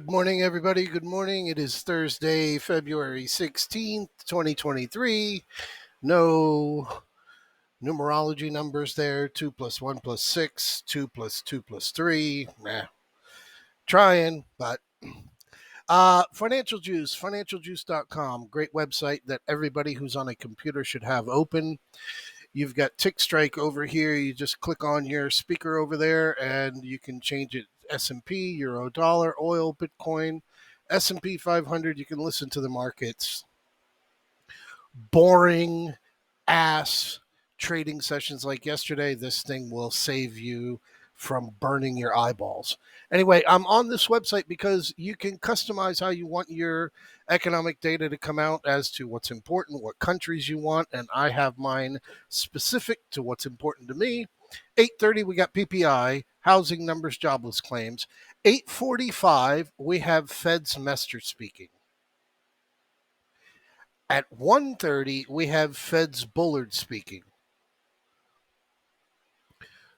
morning, everybody. Good morning. It is Thursday, February 16th, 2023. No numerology numbers there. 2 plus 1 plus 6, 2 plus 2 plus 3. Trying, but Financial Juice, financialjuice.com. Great website that everybody who's on a computer should have open. You've got Tick Strike over here. You just click on your speaker over there and you can change it S&P, Euro, Dollar, Oil, Bitcoin, S&P 500. You can listen to the markets. Boring ass trading sessions like yesterday. This thing will save you from burning your eyeballs. Anyway, I'm on this website because you can customize how you want your economic data to come out as to what's important, what countries you want, and I have mine specific to what's important to me. 8:30 we got PPI, housing numbers, jobless claims. 8:45 we have Fed semester speaking. At 1:30 we have Fed's Bullard speaking.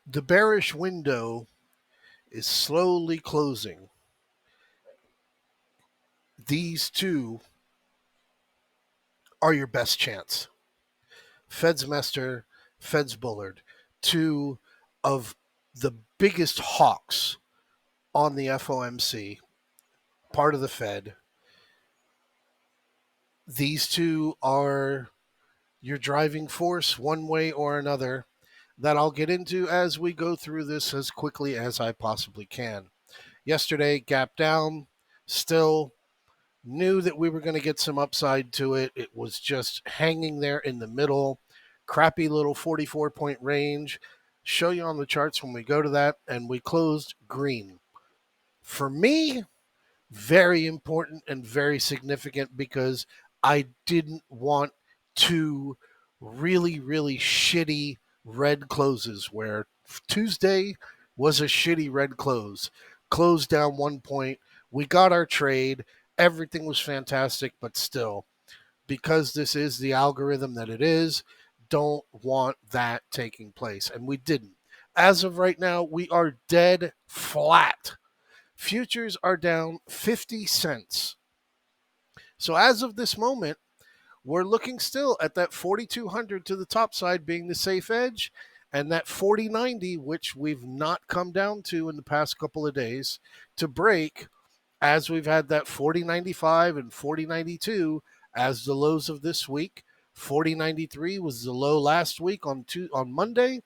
The bearish window is slowly closing. These two are your best chance. Fed's Mester, Fed's Bullard, two of the biggest hawks on the FOMC, part of the Fed. These two are your driving force one way or another that I'll get into as we go through this as quickly as I possibly can. Yesterday, gap down, still knew that we were going to get some upside to it. It was just hanging there in the middle, crappy little 44-point range. Show you on the charts when we go to that, and we closed green. For me, very important and very significant because I didn't want two really, really shitty red closes where Tuesday was a shitty red close. Closed down 1 point. We got our trade. Everything was fantastic, but still, because this is the algorithm that it is, don't want that taking place. And we didn't. As of right now, we are dead flat. Futures are down 50 cents. So as of this moment, we're looking still at that 4,200 to the top side being the safe edge, and that 4090, which we've not come down to in the past couple of days, to break, as we've had that 4095 and 4092 as the lows of this week. 4093 was the low last week on Monday.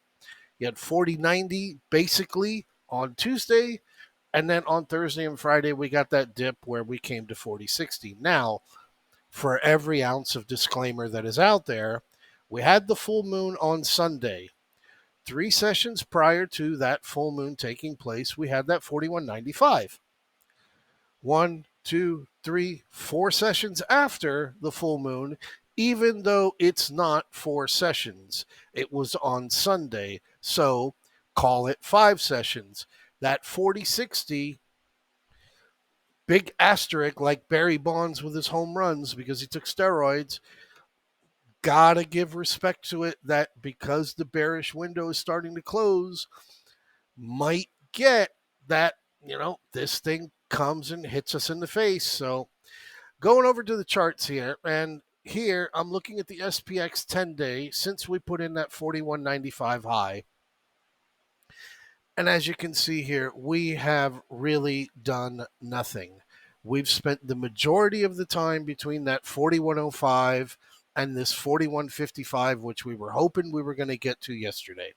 You had 4090 basically on Tuesday. And then on Thursday and Friday, we got that dip where we came to 4060. Now, for every ounce of disclaimer that is out there, we had the full moon on Sunday. 3 sessions prior to that full moon taking place, we had that 4195. 1, 2, 3, 4 sessions after the full moon, even though it's not 4 sessions. It was on Sunday, so call it 5 sessions. That 4060, big asterisk like Barry Bonds with his home runs because he took steroids. Gotta give respect to it that because the bearish window is starting to close, might get that, this thing comes and hits us in the face. So going over to the charts here, and here I'm looking at the SPX 10-day since we put in that 4195 high. And as you can see here, we have really done nothing. We've spent the majority of the time between that 4105 and this 4155, which we were hoping we were going to get to yesterday.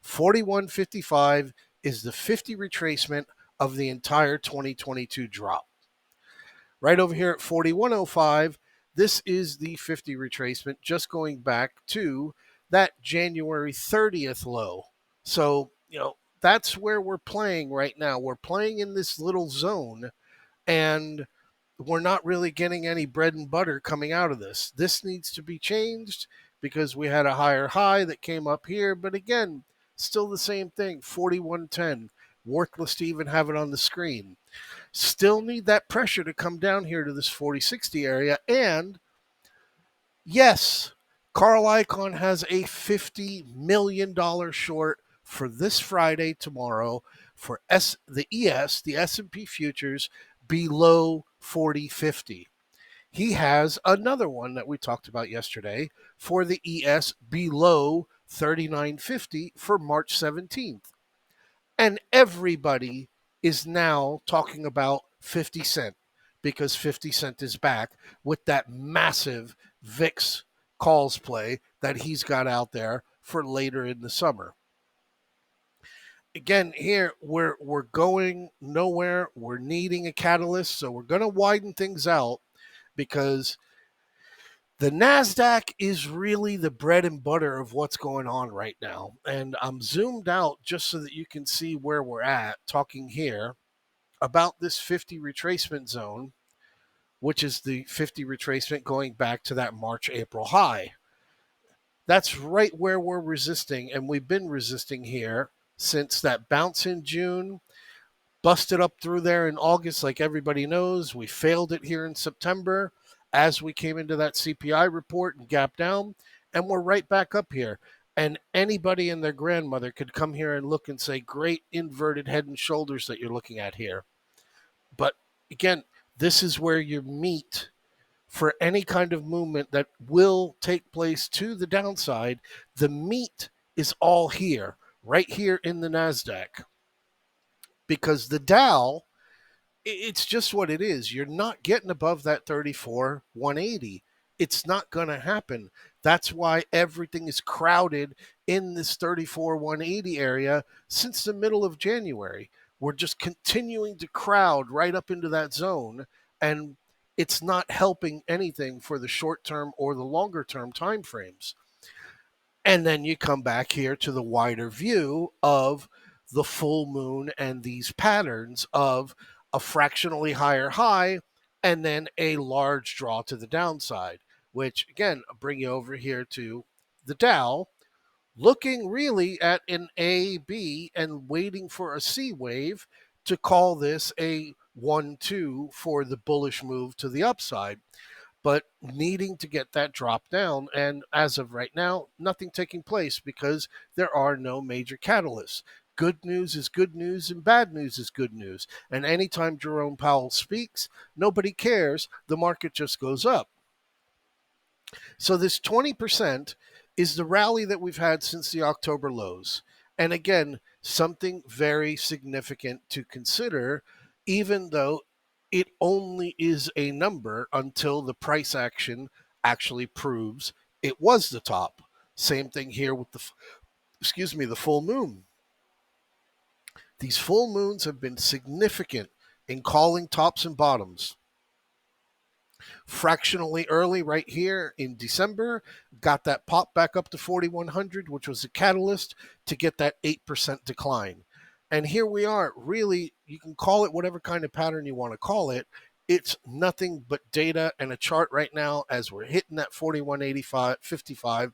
4155 is the 50 retracement of the entire 2022 drop. Right over here at 4105, this is the 50 retracement, just going back to that January 30th low. So, that's where we're playing right now. We're playing in this little zone, and we're not really getting any bread and butter coming out of this. This needs to be changed because we had a higher high that came up here. But again, still the same thing, 4110. Worthless to even have it on the screen. Still need that pressure to come down here to this 4060 area. And yes, Carl Icahn has a $50 million short for this Friday tomorrow for the S&P futures below 40.50. He has another one that we talked about yesterday for the ES below 39.50 for March 17th. And everybody is now talking about 50 Cent because 50 Cent is back with that massive VIX calls play that he's got out there for later in the summer. Again, here we're going nowhere. We're needing a catalyst, so we're going to widen things out because the NASDAQ is really the bread and butter of what's going on right now. And I'm zoomed out just so that you can see where we're at, talking here about this 50 retracement zone, which is the 50 retracement going back to that March, April high. That's right where we're resisting, and we've been resisting here since that bounce in June. Busted up through there in August, like everybody knows. We failed it here in September as we came into that CPI report and gap down, and we're right back up here. And anybody and their grandmother could come here and look and say, great inverted head and shoulders that you're looking at here. But again, this is where you meet for any kind of movement that will take place to the downside. The meat is all here, right here in the NASDAQ. Because the Dow, it's just what it is. You're not getting above that 34 180. It's not going to happen. That's why everything is crowded in this 34 180 area since the middle of January. We're just continuing to crowd right up into that zone, and it's not helping anything for the short term or the longer term time frames. And then you come back here to the wider view of the full moon and these patterns of a fractionally higher high and then a large draw to the downside, which again, I'll bring you over here to the Dow, looking really at an A, B, and waiting for a C wave to call this a 1-2 for the bullish move to the upside, but needing to get that drop down. And as of right now, nothing taking place because there are no major catalysts. Good news is good news and bad news is good news. And anytime Jerome Powell speaks, nobody cares. The market just goes up. So this 20% is the rally that we've had since the October lows. And again, something very significant to consider, even though it only is a number until the price action actually proves it was the top. Same thing here with the full moon. These full moons have been significant in calling tops and bottoms. Fractionally early right here in December, got that pop back up to 4,100, which was a catalyst to get that 8% decline. And here we are. Really, you can call it whatever kind of pattern you want to call it. It's nothing but data and a chart right now as we're hitting that 41.85, 55.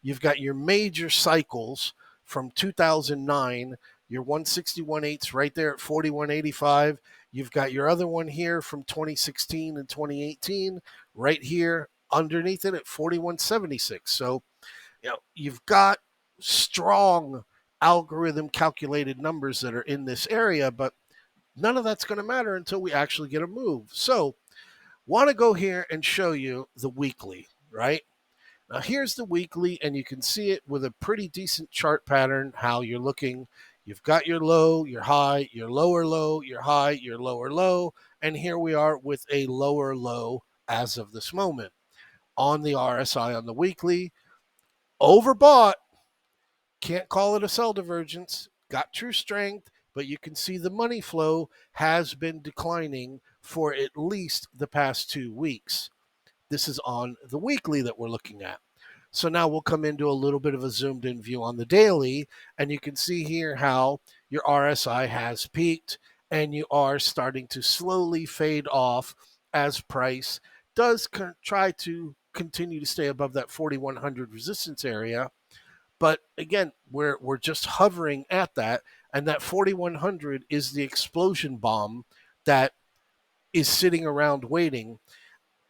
You've got your major cycles from 2009, your 161.8s right there at 41.85. You've got your other one here from 2016 and 2018 right here underneath it at 41.76. So, you've got strong algorithm calculated numbers that are in this area, but none of that's going to matter until we actually get a move. So, want to go here and show you the weekly, right? Now, here's the weekly, and you can see it with a pretty decent chart pattern, how you're looking. You've got your low, your high, your lower low, your high, your lower low, and here we are with a lower low as of this moment. On the RSI on the weekly, overbought, can't call it a sell divergence, got true strength, but you can see the money flow has been declining for at least the past 2 weeks. This is on the weekly that we're looking at. So now we'll come into a little bit of a zoomed in view on the daily, and you can see here how your RSI has peaked and you are starting to slowly fade off as price does try to continue to stay above that 4,100 resistance area. But again, we're just hovering at that, and that 4,100 is the explosion bomb that is sitting around waiting.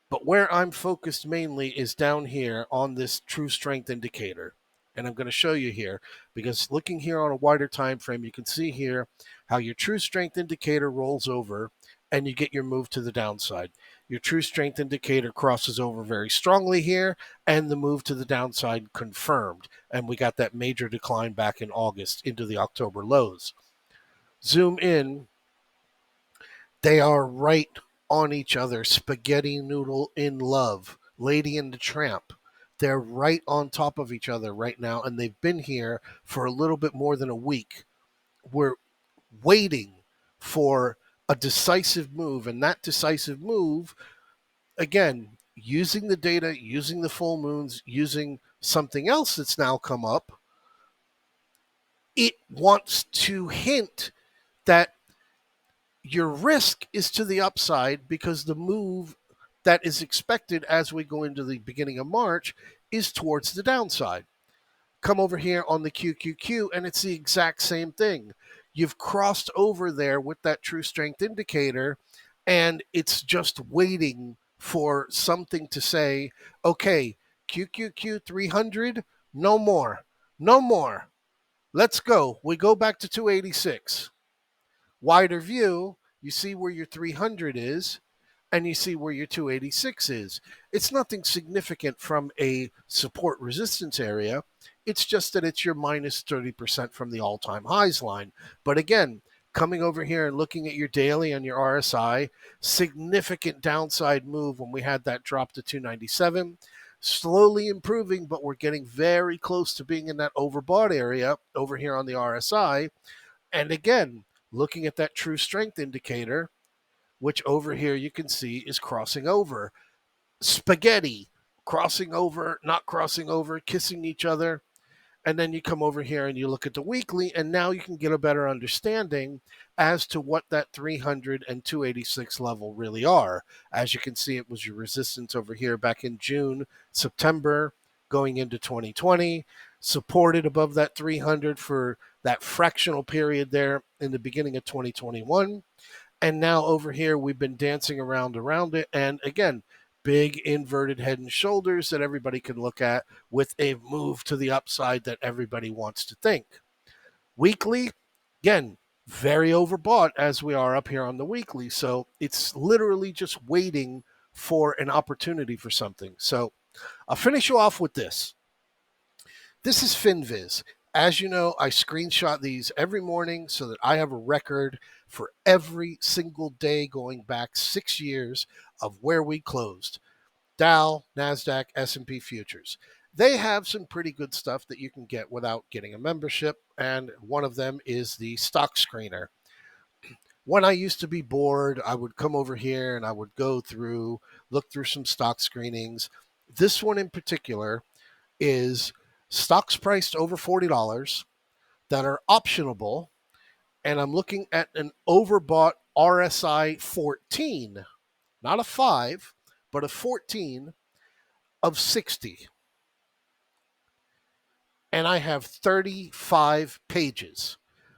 But where I'm focused mainly is down here on this true strength indicator. And I'm going to show you here because looking here on a wider time frame, you can see here how your true strength indicator rolls over and you get your move to the downside. Your true strength indicator crosses over very strongly here, and the move to the downside confirmed. And we got that major decline back in August into the October lows. Zoom in, they are right on each other, spaghetti noodle in love, Lady and the Tramp. They're right on top of each other right now, and they've been here for a little bit more than a week. We're waiting for a decisive move, and that decisive move, again, using the data, using the full moons, using something else that's now come up, it wants to hint that your risk is to the upside because the move that is expected as we go into the beginning of March is towards the downside. Come over here on the QQQ, and it's the exact same thing. You've crossed over there with that true strength indicator, and it's just waiting for something to say, okay, QQQ 300, no more, no more. Let's go. We go back to 286. Wider view, you see where your 300 is, and you see where your 286 is. It's nothing significant from a support resistance area. It's just that it's your minus 30% from the all-time highs line. But again, coming over here and looking at your daily and your RSI, significant downside move when we had that drop to 297. Slowly improving, but we're getting very close to being in that overbought area over here on the RSI. And again, looking at that true strength indicator, which over here you can see is crossing over. Spaghetti, crossing over, not crossing over, kissing each other. And then you come over here and you look at the weekly, and now you can get a better understanding as to what that 300 and 286 level really are. As you can see, it was your resistance over here back in June, September, going into 2020, supported above that 300 for that fractional period there in the beginning of 2021. And now over here, we've been dancing around it. And again, big inverted head and shoulders that everybody can look at with a move to the upside that everybody wants to think. Weekly, again, very overbought as we are up here on the weekly. So it's literally just waiting for an opportunity for something. So I'll finish you off with this. This is FinViz. As you know, I screenshot these every morning so that I have a record for every single day going back 6 years of where we closed. Dow, NASDAQ, S&P futures. They have some pretty good stuff that you can get without getting a membership, and one of them is the stock screener. When I used to be bored, I would come over here and I would go through, look through some stock screenings. This one in particular is stocks priced over $40 that are optionable, and I'm looking at an overbought RSI 14, not a 5, but a 14 of 60. And I have 35 pages.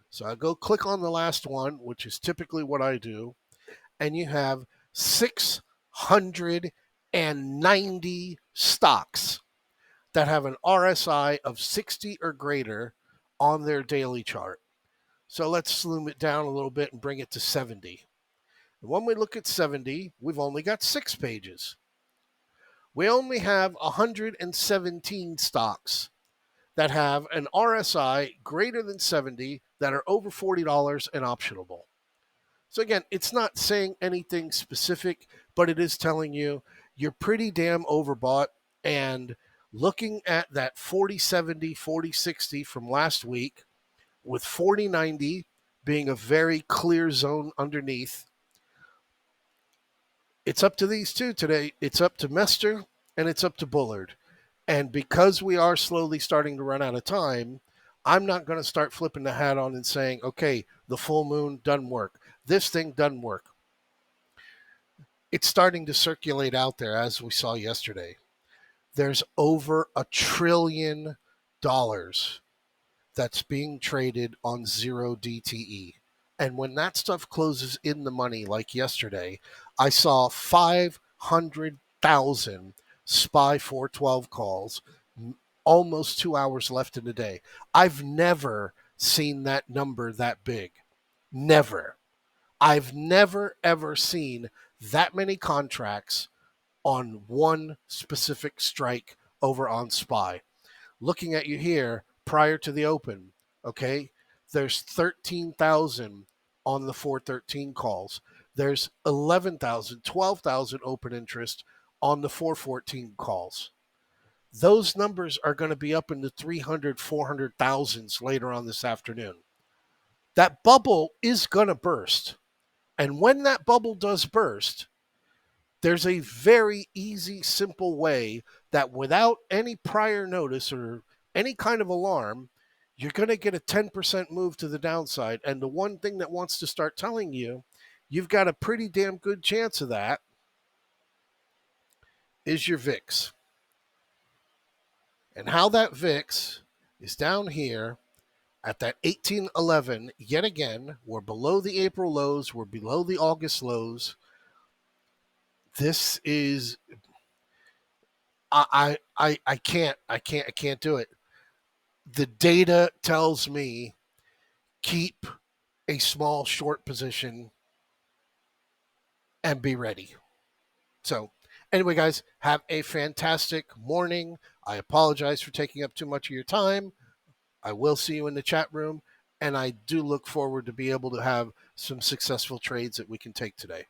So I go click on the last one, which is typically what I do, and you have 690 stocks that have an RSI of 60 or greater on their daily chart. So let's slim it down a little bit and bring it to 70. And when we look at 70, we've only got 6 pages. We only have 117 stocks that have an RSI greater than 70 that are over $40 and optionable. So again, it's not saying anything specific, but it is telling you you're pretty damn overbought. And looking at that 4070, 4060 from last week, with 4090 being a very clear zone underneath, it's up to these two today. It's up to Mester and it's up to Bullard. And because we are slowly starting to run out of time, I'm not going to start flipping the hat on and saying, okay, the full moon doesn't work. This thing doesn't work. It's starting to circulate out there, as we saw yesterday. There's over $1 trillion that's being traded on 0 DTE. And when that stuff closes in the money, like yesterday, I saw 500,000 SPY 412 calls, almost 2 hours left in the day. I've never seen that number that big. Never. I've never ever seen that many contracts on one specific strike over on SPY. Looking at you here prior to the open, okay, there's 13,000 on the 413 calls. There's 11,000, 12,000 open interest on the 414 calls. Those numbers are going to be up in the 300, 400,000s later on this afternoon. That bubble is going to burst. And when that bubble does burst, there's a very easy, simple way that without any prior notice or any kind of alarm, you're going to get a 10% move to the downside. And the one thing that wants to start telling you you've got a pretty damn good chance of that is your VIX. And how that VIX is down here at that 1811, yet again, we're below the April lows, we're below the August lows. This is I can't do it. The data tells me keep a small short position and be ready. So, anyway, guys, have a fantastic morning. I apologize for taking up too much of your time. I will see you in the chat room, and I do look forward to be able to have some successful trades that we can take today.